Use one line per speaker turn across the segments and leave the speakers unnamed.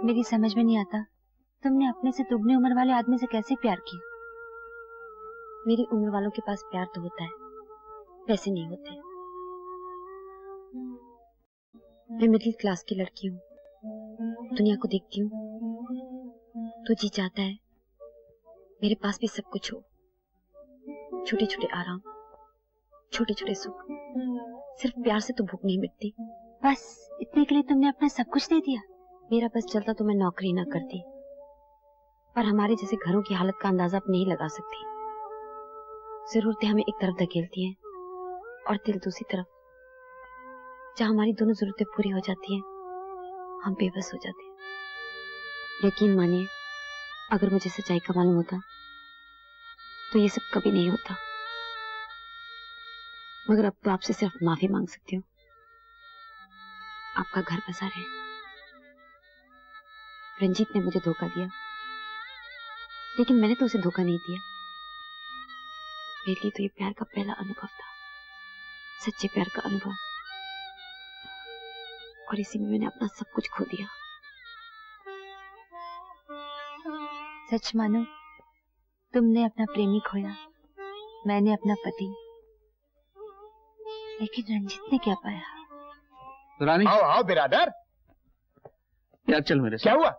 मेरी समझ में नहीं आता, तुमने अपने से दुगनी उम्र वाले आदमी से कैसे प्यार किया?
मेरी उम्र वालों के पास प्यार तो होता है, वैसे नहीं होते। मैं मिडिल क्लास की लड़की हूँ, दुनिया को देखती हूँ तो जी चाहता है मेरे पास भी सब कुछ हो, छोटे छोटे आराम, छोटे छोटे सुख। सिर्फ प्यार से तो भूख नहीं मिटती।
बस इतने के लिए तुमने अपना सब कुछ दे दिया?
मेरा बस चलता तो मैं नौकरी ना करती, पर हमारे जैसे घरों की हालत का अंदाजा आप नहीं लगा सकती। जरूरतें हमें एक तरफ धकेलती हैं और दिल दूसरी तरफ। जहां हमारी दोनों जरूरतें पूरी हो जाती हैं, हम बेबस हो जाते हैं। यकीन मानिए, अगर मुझे सच्चाई का मालूम होता तो ये सब कभी नहीं होता। मगर अब तो आपसे सिर्फ माफी मांग सकती हूँ। आपका घर बसा रहे। रंजीत ने मुझे धोखा दिया, लेकिन मैंने तो उसे धोखा नहीं दिया। मेरे लिए तो ये प्यार का पहला अनुभव था, सच्चे प्यार का अनुभव, और इसी में मैंने अपना सब कुछ खो दिया।
सच मानो, तुमने अपना प्रेमी खोया, मैंने अपना पति। लेकिन रंजीत ने क्या पाया?
रानी,
आओ आओ बिरादर।
यार चल मेरे साथ।
क्या हुआ?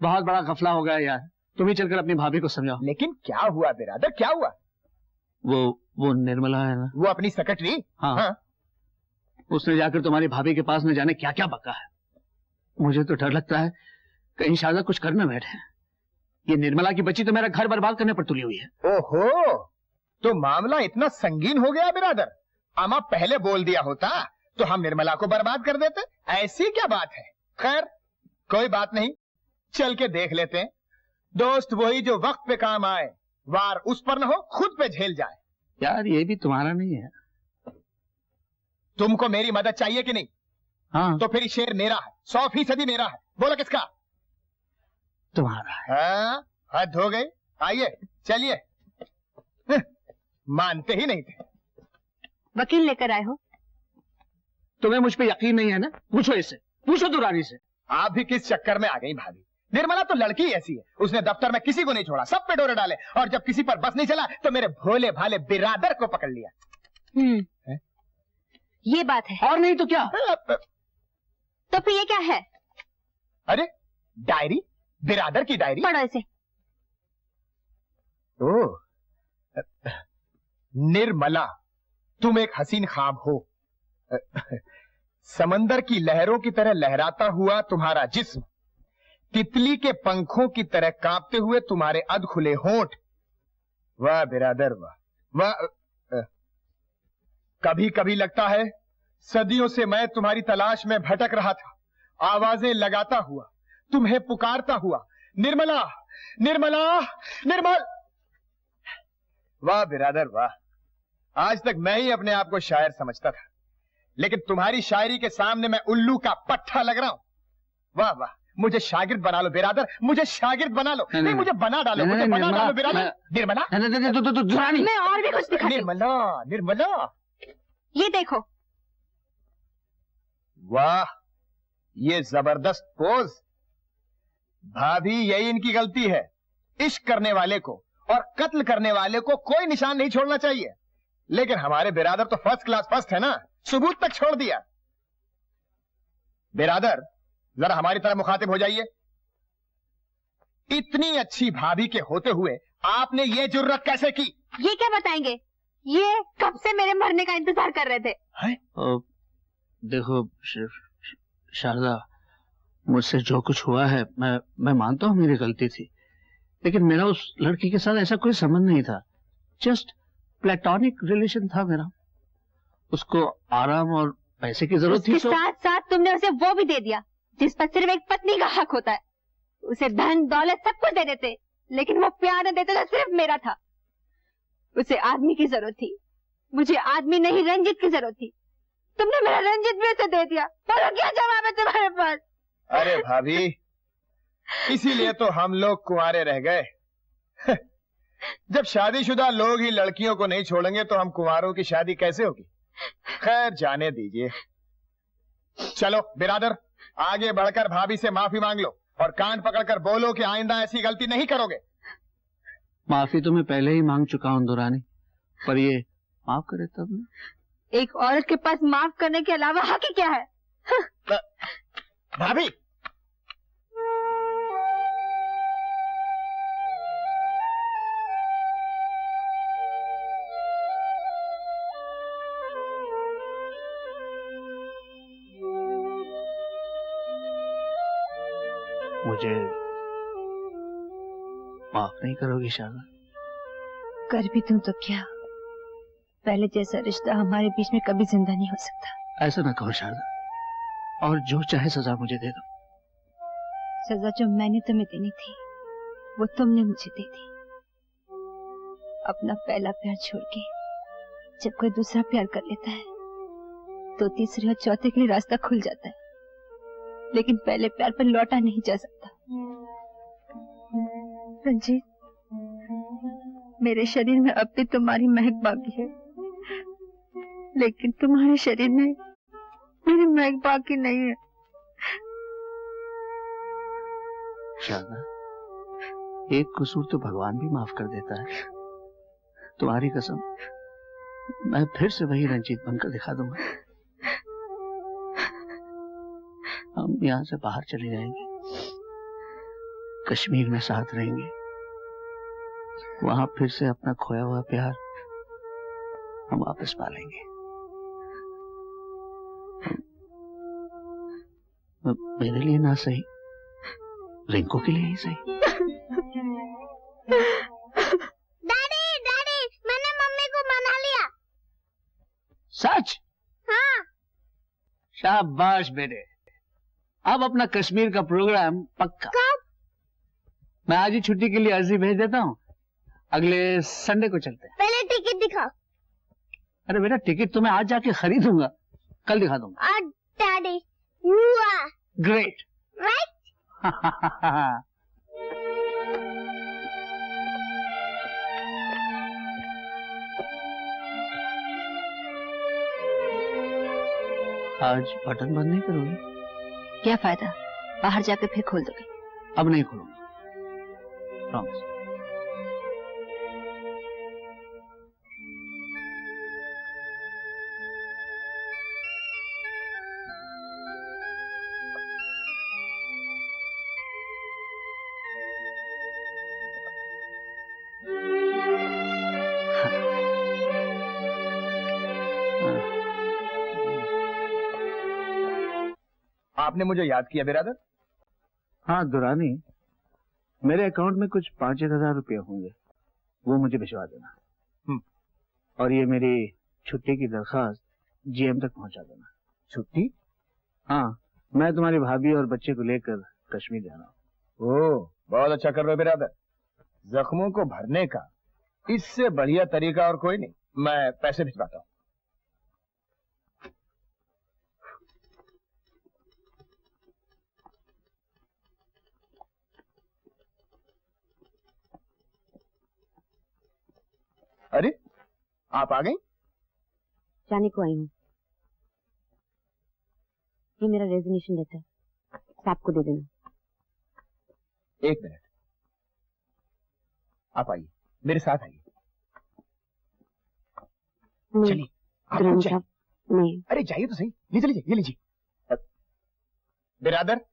बहुत बड़ा गफला हो गया यार, तुम ही चलकर अपनी भाभी को समझाओ।
लेकिन क्या हुआ बिरादर, क्या हुआ?
वो निर्मला है ना,
वो अपनी सेक्रेटरी।
हाँ। उसने जाकर तुम्हारी भाभी के पास न जाने क्या क्या बका है। मुझे तो डर लगता है कहीं शायद कुछ करना बैठे। ये निर्मला की बच्ची तो मेरा घर बर्बाद करने पर तुली हुई है।
ओहो, तो मामला इतना संगीन हो गया बिरादर। अमा पहले बोल दिया होता तो हम निर्मला को बर्बाद कर देते। ऐसी क्या बात है? खैर कोई बात नहीं, चल के देख लेते हैं। दोस्त वही जो वक्त पे काम आए, वार उस पर न हो खुद पे झेल जाए।
यार ये भी तुम्हारा नहीं है।
तुमको मेरी मदद चाहिए कि नहीं?
हाँ।
तो फिर शेर मेरा है, 100% मेरा है। बोलो किसका?
तुम्हारा है।
हाँ, हद हो गई। आइए चलिए। मानते ही नहीं थे।
वकील लेकर आए हो?
तुम्हें मुझ पे यकीन नहीं है ना? पूछो इससे, पूछो तो रानी से।
आप भी किस चक्कर में आ गई भाभी? निर्मला तो लड़की ऐसी है, उसने दफ्तर में किसी को नहीं छोड़ा, सब पे डोरे डाले, और जब किसी पर बस नहीं चला तो मेरे भोले भाले बिरादर को पकड़ लिया।
ये बात है।
और नहीं तो क्या?
तो फिर ये क्या है?
अरे डायरी, बिरादर की डायरी।
पढ़ो इसे।
ओह, निर्मला, तुम एक हसीन ख्वाब हो। समंदर की लहरों की तरह लहराता हुआ तुम्हारा जिस्म, तितली के पंखों की तरह कांपते हुए तुम्हारे अधखुले होंठ। वाह बिरादर वाह, वाह। कभी कभी लगता है सदियों से मैं तुम्हारी तलाश में भटक रहा था, आवाजें लगाता हुआ, तुम्हें पुकारता हुआ, निर्मला निर्मला निर्मल। वाह बिरादर वाह, आज तक मैं ही अपने आप को शायर समझता था, लेकिन तुम्हारी शायरी के सामने मैं उल्लू का पट्टा लग रहा हूं। वाह वाह, मुझे शागिर्द बना लो बिरादर, मुझे शागिर्द बना लो। नहीं, मुझे बना डालो, मुझे बना डालो बिरादर। निर्मला,
मैं और भी कुछ दिखाती हूं।
निर्मला निर्मला,
ये देखो।
वाह, ये जबरदस्त पोज। भाभी, यही इनकी गलती है। इश्क करने वाले को और कत्ल करने वाले को कोई निशान नहीं छोड़ना चाहिए, लेकिन हमारे बिरादर तो फर्स्ट क्लास फर्स्ट है ना, सबूत तक छोड़ दिया। बिरादर, जरा हमारी तरह मुखातिब हो जाइए। इतनी अच्छी भाभी के होते हुए आपने ये जुर्रत कैसे की?
ये क्या बताएंगे? ये कब से मेरे मरने का इंतजार कर रहे थे।
देखो शारदा, मुझसे जो कुछ हुआ है मैं मानता हूँ मेरी गलती थी, लेकिन मेरा उस लड़की के साथ ऐसा कोई संबंध नहीं था। जस्ट प्लेटोनिक रिलेशन था मेरा। उसको आराम और पैसे की जरूरत थी,
उसके साथ साथ तुमने उसे वो भी दे दिया जिस पर सिर्फ एक पत्नी का हक होता है। उसे धन दौलत सब कुछ दे देते, लेकिन वो प्यार न देते तो सिर्फ मेरा था। उसे आदमी की जरूरत थी, मुझे आदमी नहीं रंजित की जरूरत थी। तुमने मेरा रंजित भी उसे दे दिया। बोलो क्या जवाब है तुम्हारे पास?
अरे भाभी, इसीलिए तो हम लोग कुंवारे रह गए। जब शादीशुदा लोग ही लड़कियों को नहीं छोड़ेंगे तो हम कुंवारों की शादी कैसे होगी? खैर जाने दीजिए। चलो बिरादर, आगे बढ़कर भाभी से माफी मांग लो और कान पकड़कर बोलो कि आइंदा ऐसी गलती नहीं करोगे।
माफी तो मैं पहले ही मांग चुका हूं दुरानी, पर ये माफ करे तब ना।
एक औरत के पास माफ करने के अलावा हक ही क्या है?
भाभी,
मुझे माफ नहीं करोगी शारदा?
कर भी तुम तो क्या, पहले जैसा रिश्ता हमारे बीच में कभी जिंदा नहीं हो सकता।
ऐसा ना कहो शारदा, और जो चाहे सजा मुझे दे दो।
सजा जो मैंने तुम्हें देनी थी वो तुमने मुझे दे दी। अपना पहला प्यार छोड़ के जब कोई दूसरा प्यार कर लेता है तो तीसरे और चौथे के लिए रास्ता खुल जाता है, लेकिन पहले प्यार पर लौटा नहीं जा सकता। रंजीत, मेरे शरीर में अब भी तुम्हारी महक बाकी है, लेकिन तुम्हारे शरीर में मेरी महक बाकी नहीं है।
शारदा, एक कसूर तो भगवान भी माफ कर देता है। तुम्हारी कसम, मैं फिर से वही रंजीत बनकर दिखा दूंगा। हम यहाँ से बाहर चले जाएंगे, कश्मीर में साथ रहेंगे, वहां फिर से अपना खोया हुआ प्यार हम वापस पा लेंगे। मेरे लिए ना सही, रिंकू के लिए ही सही।
डैडी, डैडी, मैंने मम्मी को मना लिया।
सच?
हाँ।
शाबाश बेटे, अब अपना कश्मीर का प्रोग्राम पक्का।
कब?
मैं आज ही छुट्टी के लिए अर्जी भेज देता हूँ, अगले संडे को चलते हैं।
पहले टिकट दिखाओ।
अरे बेटा, टिकट तो मैं आज जाके खरीदूंगा, कल दिखा दूंगा।
और daddy, you are
great,
right.
आज बटन बंद नहीं करोगे?
क्या फायदा, बाहर जाकर फिर खोल दोगे।
अब नहीं खोलूंगा, प्रॉमिस।
आपने मुझे याद किया बिरादर?
हाँ दुरानी, मेरे अकाउंट में कुछ 5,000 रुपये होंगे, वो मुझे भिजवा देना। और ये मेरी छुट्टी की दरखास्त जीएम तक पहुंचा देना।
छुट्टी?
हाँ, मैं तुम्हारी भाभी और बच्चे को लेकर कश्मीर जा रहा हूँ।
ओह, बहुत अच्छा कर रहे हो बिरादर। जख्मों को भरने का इससे बढ़िया तरीका और कोई नहीं। मैं पैसे भिजवाता हूँ। अरे, आप आ गई?
जाने को आई हूँ। ये मेरा रेजिग्नेशन लेटर साहब को दे देना।
एक मिनट, आप आइए, मेरे साथ आइए। चलिए, आप जाइए।
नहीं,
अरे जाइए तो सही। लीजिए लीजिए, ये लीजिए। बिरादर,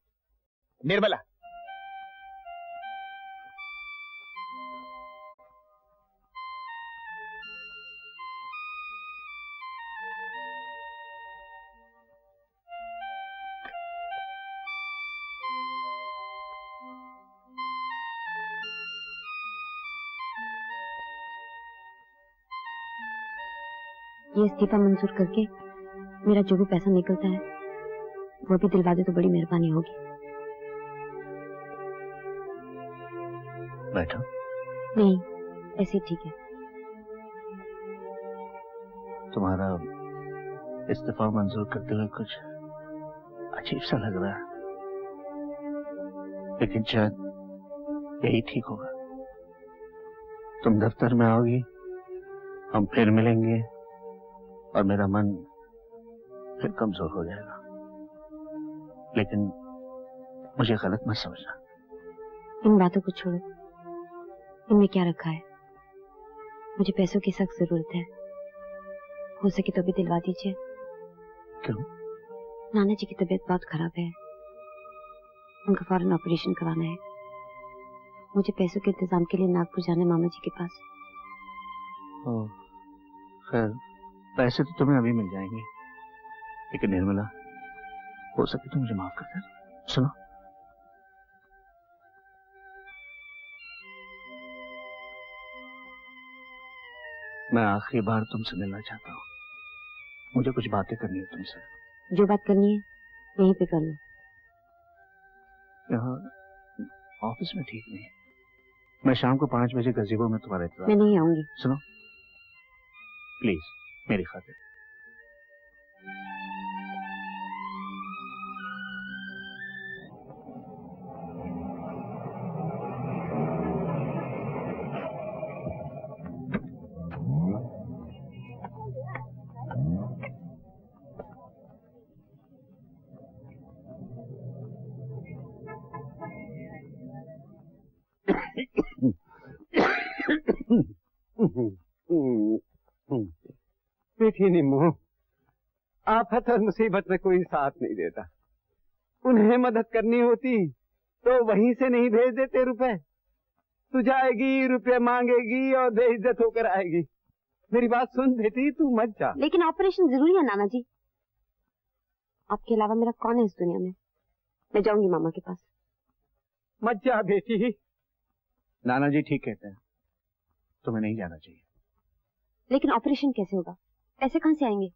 निर्मला।
ये इस्तीफा मंजूर करके मेरा जो भी पैसा निकलता है वो भी दिलवा दे तो बड़ी मेहरबानी होगी।
बैठो।
नहीं, ऐसे ही ठीक है।
तुम्हारा इस्तीफा मंजूर करते हुए कुछ अजीब सा लग रहा है, लेकिन शायद यही ठीक होगा। तुम दफ्तर में आओगी, हम फिर मिलेंगे और मेरा मन फिर कमजोर हो जाएगा, लेकिन मुझे गलत मत समझना।
इन बातों को छोड़ो, इनमें क्या रखा है? मुझे पैसों की सख्त जरूरत है, हो सके तो भी दिलवा दीजिए।
क्यों?
नाना जी की तबीयत बहुत खराब है, उनका फौरन ऑपरेशन कराना है। मुझे पैसों के इंतजाम के लिए नागपुर जाना है मामा जी के पास।
खैर, पैसे तो तुम्हें अभी मिल जाएंगे, लेकिन निर्मला, हो सके तो मुझे माफ कर दे। सुनो, मैं आखिरी बार तुमसे मिलना चाहता हूँ। मुझे कुछ बातें करनी है तुमसे।
जो बात करनी है यहीं पे कर लो।
यहाँ ऑफिस में ठीक नहीं है। मैं शाम को 5 बजे गज़ीबो में तुम्हारा इंतजार।
मैं नहीं आऊंगी।
सुनो प्लीज, मेरी खातिर।
बेटी निम्मू, आफत और मुसीबत में कोई साथ नहीं देता। उन्हें मदद करनी होती तो वहीं से नहीं भेज देते रुपए। तू जाएगी, रुपए मांगेगी और बेइज्जत होकर आएगी। मेरी बात सुन बेटी, तू मत जा।
लेकिन ऑपरेशन जरूरी है नाना जी। आपके अलावा मेरा कौन है इस दुनिया में? मैं जाऊंगी मामा के पास।
मत जा बेटी।
नाना जी ठीक कहते हैं, तुम्हें नहीं जाना चाहिए।
लेकिन ऑपरेशन कैसे होगा? पैसे कहां से आएंगे?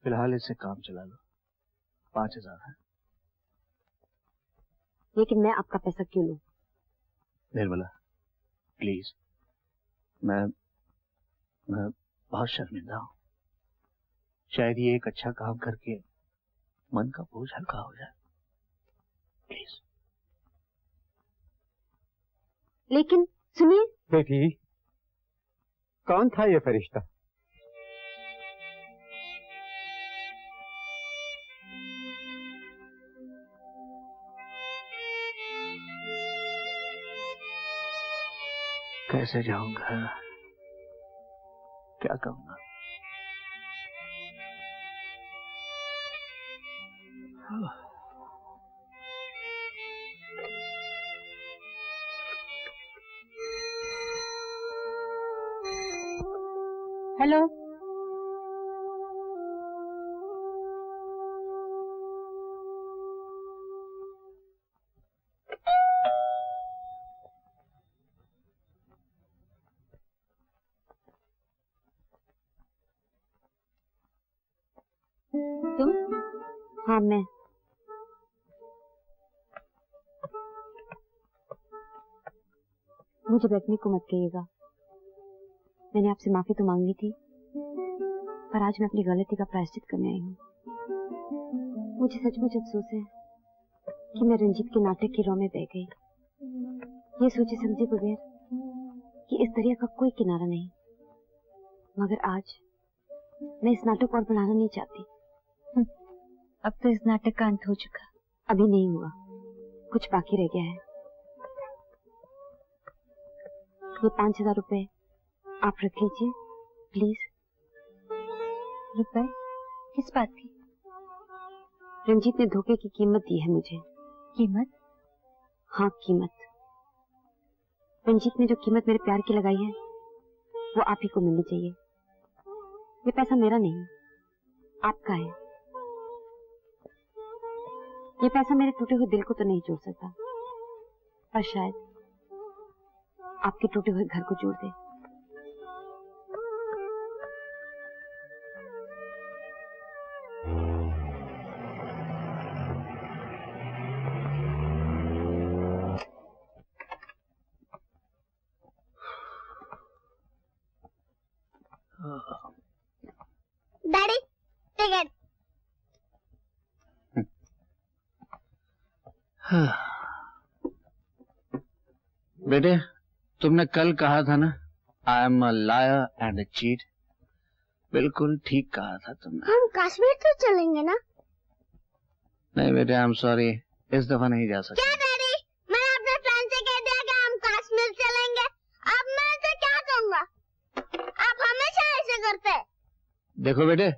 फिलहाल इससे काम चला लो, 5000 है।
लेकिन मैं आपका पैसा क्यों लूं?
निर्मला प्लीज, मैं बहुत शर्मिंदा हूं। शायद ये एक अच्छा काम करके मन का बोझ हल्का हो जाए। प्लीज।
लेकिन सुनिए
बेटी, कौन था ये फरिश्ता?
कैसे जाऊंगा, क्या कहूंगा?
हेलो,
तुम? हाँ मैं। मुझे बैठने को मत कहिएगा। मैंने आपसे माफी तो मांगी थी, पर आज मैं अपनी गलती का प्रायश्चित करने आई हूँ। मुझे सचमुच अफसोस है कि मैं रंजीत के नाटक की रौ में बह गई, ये सोचे समझे बगैर कि इस दरिया का कोई किनारा नहीं। मगर आज मैं इस नाटक को और बढ़ाना नहीं चाहती।
अब तो इस नाटक का अंत हो चुका।
अभी नहीं हुआ, कुछ बाकी रह गया है। ये 5000 रुपए आप रख लीजिए प्लीज।
रुपए? किस बात की?
रंजीत ने धोखे की कीमत दी है मुझे।
कीमत?
हाँ कीमत। रंजीत ने जो कीमत मेरे प्यार की लगाई है वो आप ही को मिलनी चाहिए। ये पैसा मेरा नहीं, आपका है। ये पैसा मेरे टूटे हुए दिल को तो नहीं जोड़ सकता, पर शायद आपके टूटे हुए घर को जोड़ दे।
Daddy, ticket.
बेटे, तुमने कल कहा था ना, I am a liar and a cheat. बिल्कुल ठीक कहा था तुमने।
हम कश्मीर तो चलेंगे ना?
नहीं बेटे, आई एम सॉरी, इस दफा नहीं जा सकते।
क्या डैडी, मैंने अपने फ्रेंड से कह दिया कि हम कश्मीर चलेंगे। अब मैं इनसे क्या कहूँगा? आप हमेशा ऐसे करते।
देखो बेटे,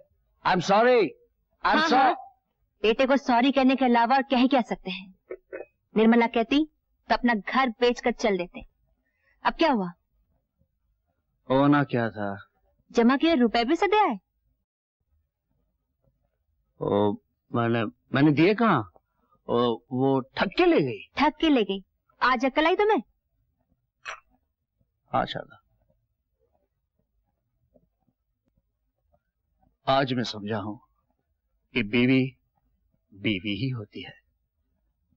I am sorry, I am sorry.
बेटे को सॉरी कहने के अलावा और क्या ही कह सकते हैं। निर्मला कहती तो अपना घर बेचकर चल देते। अब क्या हुआ?
होना क्या था?
जमा किए रुपए भी सदे आए।
ओ, मैंने दिए कहाँ? वो ठग के ले गई।
ठग के ले गई? आज अकल आई तुम्हें?
हाँ शारदा, आज मैं समझा हूं कि बीवी बीवी ही होती है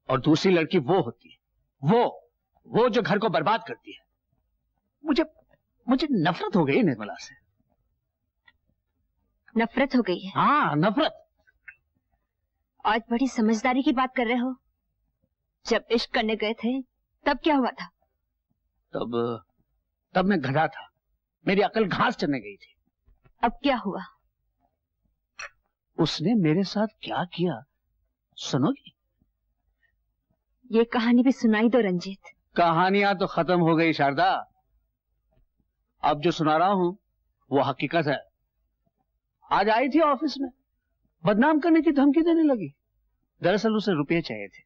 और दूसरी लड़की वो होती है, वो जो घर को बर्बाद करती है। मुझे नफरत हो गई निर्मला से।
नफरत हो गई है?
हाँ, नफरत।
आज बड़ी समझदारी की बात कर रहे हो। जब इश्क करने गए थे तब क्या हुआ था?
तब मैं गधा था, मेरी अकल घास चरने गई थी।
अब क्या हुआ?
उसने मेरे साथ क्या किया सुनोगी?
ये कहानी भी सुनाई दो रंजीत।
कहानियां तो खत्म हो गई शारदा, अब जो सुना रहा हूं वो हकीकत है। आज आई थी ऑफिस में, बदनाम करने की धमकी देने लगी। दरअसल उसे रुपये चाहिए थे।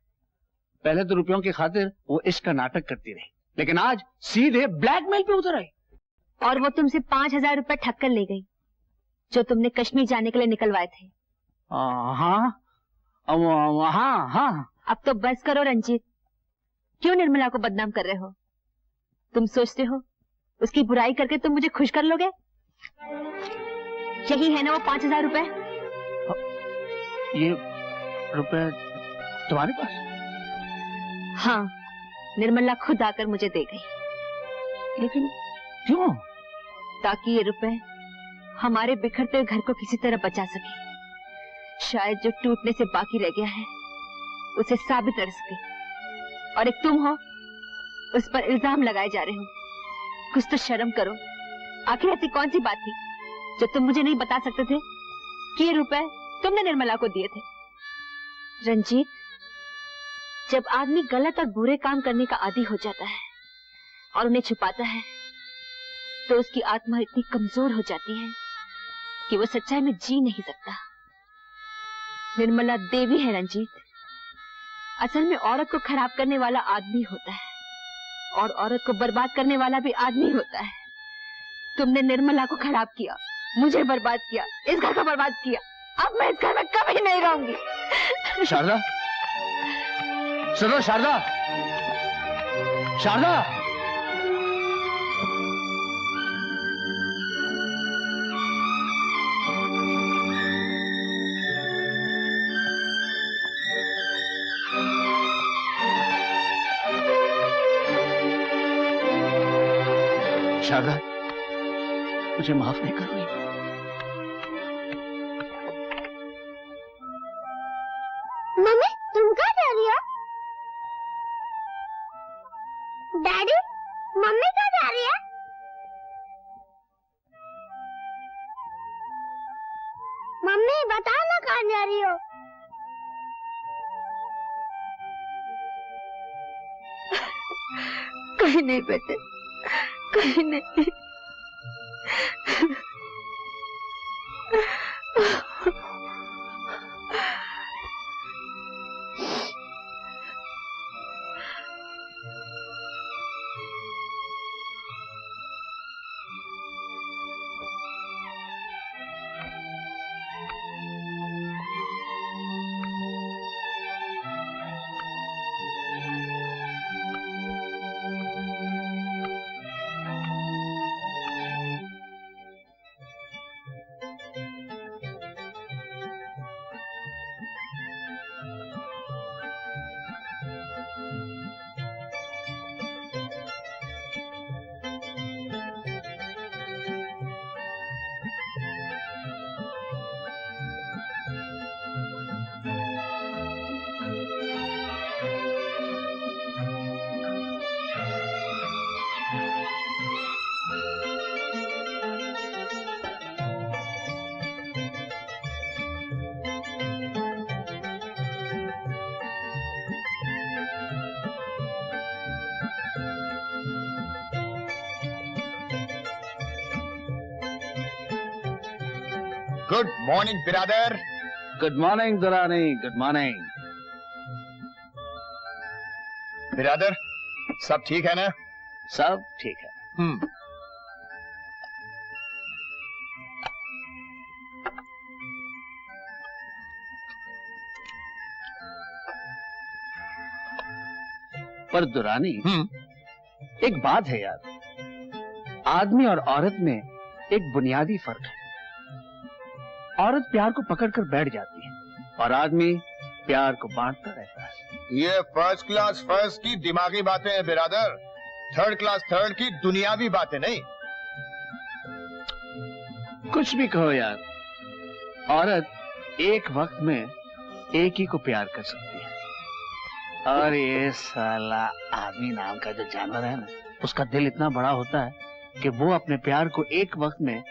पहले तो रुपयों की खातिर वो इश्क का नाटक करती रही, लेकिन आज सीधे ब्लैकमेल पे उतर आई।
और वो तुमसे 5,000 रुपए ठग कर ले गई जो तुमने कश्मीर जाने के लिए निकलवाए थे।
हाँ हाँ हाँ।
अब तो बस करो रंजीत, क्यों निर्मला को बदनाम कर रहे हो? तुम सोचते हो उसकी बुराई करके तुम मुझे खुश कर लोगे? यही है ना वो 5,000 रुपए?
ये रुपए तुम्हारे पास?
हाँ, निर्मला खुद आकर मुझे दे गई।
लेकिन क्यों?
ताकि ये रुपए हमारे बिखरते हुए घर को किसी तरह बचा सके। शायद जो टूटने से बाकी रह गया है उसे साबित कर सके। और एक तुम हो, उस पर इल्जाम लगाए जा रहे हो। कुछ तो शर्म करो। आखिर ऐसी कौन सी बात थी जो तुम मुझे नहीं बता सकते थे कि ये रुपए तुमने निर्मला को दिए थे? रंजीत, जब आदमी गलत और बुरे काम करने का आदी हो जाता है और उन्हें छुपाता है तो उसकी आत्मा इतनी कमजोर हो जाती है कि वो सच्चाई में जी नहीं सकता। निर्मला देवी है रंजीत। असल में औरत को खराब करने वाला आदमी होता है और औरत को बर्बाद करने वाला भी आदमी होता है। तुमने निर्मला को खराब किया, मुझे बर्बाद किया, इस घर को बर्बाद किया। अब मैं इस घर में कभी नहीं रहूंगी।
शारदा, सुनो शारदा, शारदा। शारदा, मुझे माफ नहीं करोगी?
मम्मी, तुम कहाँ जा रही हो? डैडी, मम्मी कहाँ जा रही है? मम्मी बताओ ना कहाँ जा रही हो?
कहीं नहीं बेटे, कहीं नहीं।
गुड मॉर्निंग बिरादर।
Good morning Durrani, good morning.
बिरादर सब ठीक है ना?
सब ठीक है। पर दुरानी, एक बात है यार, आदमी और औरत में एक बुनियादी फर्क है। औरत प्यार को पकड़कर बैठ जाती है और आदमी प्यार को बांटता रहता है।
ये फर्स्ट क्लास फर्स्ट की दिमागी बातें हैं बिरादर, थर्ड क्लास थर्ड की दुनियावी बातें नहीं।
कुछ भी कहो यार, औरत एक वक्त में एक ही को प्यार कर सकती है, और ये साला आदमी नाम का जो जानवर है ना, उसका दिल इतना बड़ा होता है कि वो अपने प्यार को एक वक्त में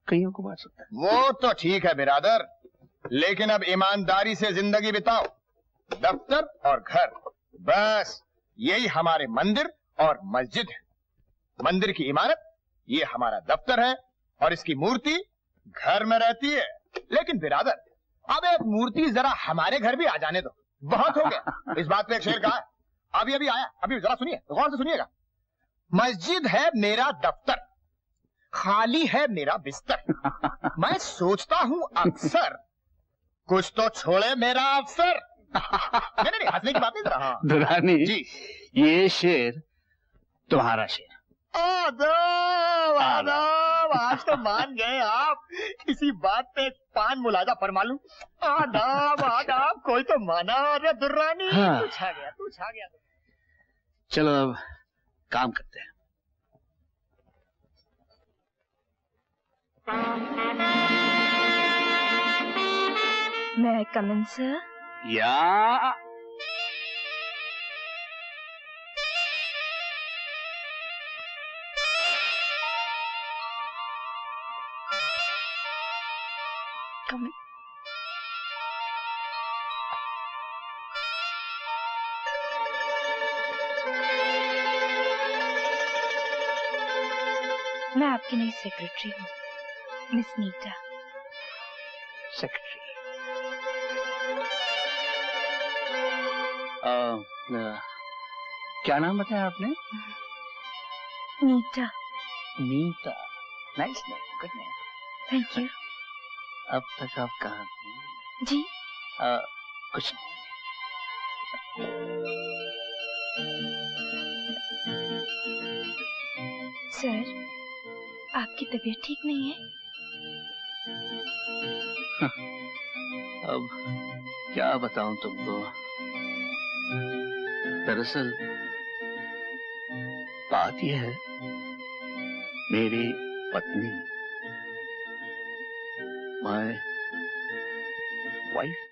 कईयों को बांट सकता है।
वो तो ठीक है बिरादर, लेकिन अब ईमानदारी से जिंदगी बिताओ। दफ्तर और घर, बस यही हमारे मंदिर और मस्जिद है। मंदिर की इमारत ये हमारा दफ्तर है और इसकी मूर्ति घर में रहती है। लेकिन बिरादर, अब एक मूर्ति जरा हमारे घर भी आ जाने दो, बहुत हो गया। इस बात पे एक शेर कहा है, अभी अभी आया, अभी जरा सुनिए, गौर से सुनिएगा। मस्जिद है मेरा दफ्तर, खाली है मेरा बिस्तर। मैं सोचता हूं अक्सर, कुछ तो छोड़े मेरा अफसर। नहीं, हंसने की बात नहीं जरा। हाँ
दुरानी
जी,
ये शेर तुम्हारा शेर।
आदाब आदाब, आज तो मान गए आप। इसी बात पे पान मुलाजा फरमा लूं। आदाब आदाब, कोई तो माना। अरे दुर्रानी,
हाँ।
तू छा गया, तू छा गया।
चलो अब काम करते हैं।
May I come in, sir?
या
Come in. मैं आपकी नई सेक्रेटरी हूँ, मिस नीता।
सेक्रेटरी। क्या नाम बताया आपने?
Nita.
Nita. Nice name, good name.
Thank you.
अब तक आप कहाँ थी?
जी,
कुछ नहीं।
सर, आपकी तबीयत ठीक नहीं है?
अब क्या बताऊं तुमको। दरअसल बात यह है, मेरी पत्नी, माय वाइफ